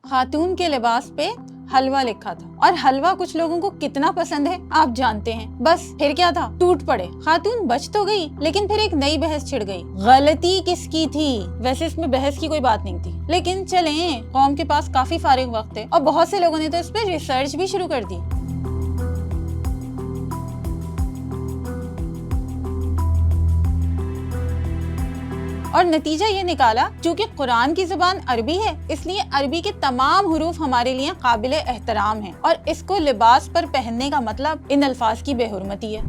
खातून के लिबास पे हलवा लिखा था, और हलवा कुछ लोगों को कितना पसंद है आप जानते हैं। बस फिर क्या था, टूट पड़े। खातून बच तो गई, लेकिन फिर एक नई बहस छिड़ गई, गलती किसकी थी। वैसे इसमें बहस की कोई बात नहीं थी, लेकिन चलें, कौम के पास काफी फारिग वक्त है और बहुत से लोगों ने तो इस पे रिसर्च भी शुरू कर दी। और नतीजा ये निकाला, चूंकि कुरान की जुबान अरबी है, इसलिए अरबी के तमाम हुरूफ हमारे लिए काबिल एहतराम हैं, और इसको लिबास पर पहनने का मतलब इन अल्फाज की बेहुरमती है।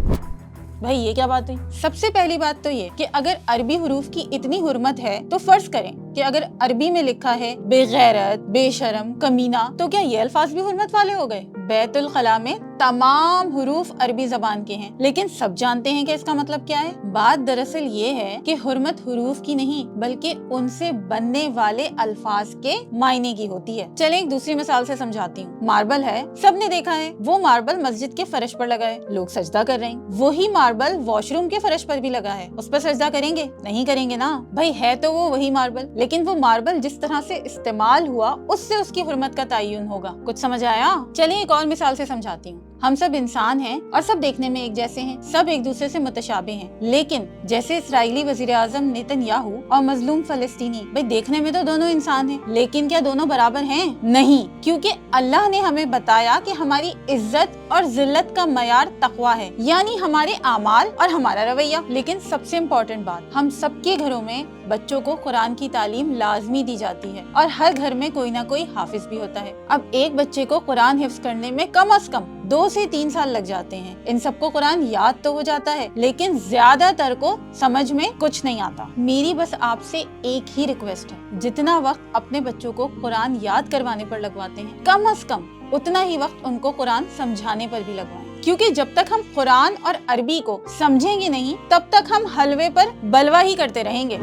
भाई ये क्या बात हुई? सबसे पहली बात तो ये कि अगर अरबी हुरूफ की इतनी हुर्मत है तो फर्ज करें कि अगर अरबी में लिखा है बेगैरत, बेशरम, कमीना, तो क्या ये अल्फाज भी हुर्मत वाले हो गए? बैतुल खला में तमाम हुरूफ अरबी जबान के हैं, लेकिन सब जानते हैं कि इसका मतलब क्या है। बात दरअसल ये है कि हुर्मत हुरूफ की नहीं, बल्कि उनसे बनने वाले अल्फाज के मायने की होती है। चले एक दूसरी मिसाल से समझाती हूँ। मार्बल है, सबने देखा है, वो मार्बल मस्जिद के फर्श पर लगा है, लोग सजदा कर रहे हैं। वही मार्बल वॉशरूम के फर्श पर भी लगा है, उस पर सजदा करेंगे? नहीं करेंगे ना भाई, है तो वो वही मार्बल, लेकिन वो मार्बल जिस तरह से इस्तेमाल हुआ उससे उसकी हुर्मत का तयन होगा। कुछ समझ आया? चलिए एक और मिसाल से समझाती हूँ। हम सब इंसान हैं और सब देखने में एक जैसे हैं, सब एक दूसरे से मुतशाबे हैं, लेकिन जैसे इस्राइली वजीर आजम नेतन्याहू और मजलूम फलस्तीनी, भाई देखने में तो दोनों इंसान हैं, लेकिन क्या दोनों बराबर हैं? नहीं, क्योंकि अल्लाह ने हमें बताया कि हमारी इज्जत और जिल्लत का मयार तकवा है, यानी हमारे आमाल और हमारा रवैया। लेकिन सबसे इम्पोर्टेंट बात, हम सबके घरों में बच्चों को कुरान की तालीम लाजमी दी जाती है, और हर घर में कोई ना कोई हाफिज भी होता है। अब एक बच्चे को कुरान हिफ्ज करने में कम से कम 2 से 3 साल लग जाते हैं। इन सबको कुरान याद तो हो जाता है, लेकिन ज्यादातर को समझ में कुछ नहीं आता। मेरी बस आपसे एक ही रिक्वेस्ट है, जितना वक्त अपने बच्चों को कुरान याद करवाने पर लगवाते हैं, कम से कम उतना ही वक्त उनको कुरान समझाने पर भी लगवाएं, क्योंकि जब तक हम कुरान और अरबी को समझेंगे नहीं, तब तक हम हलवे पर बलवा ही करते रहेंगे।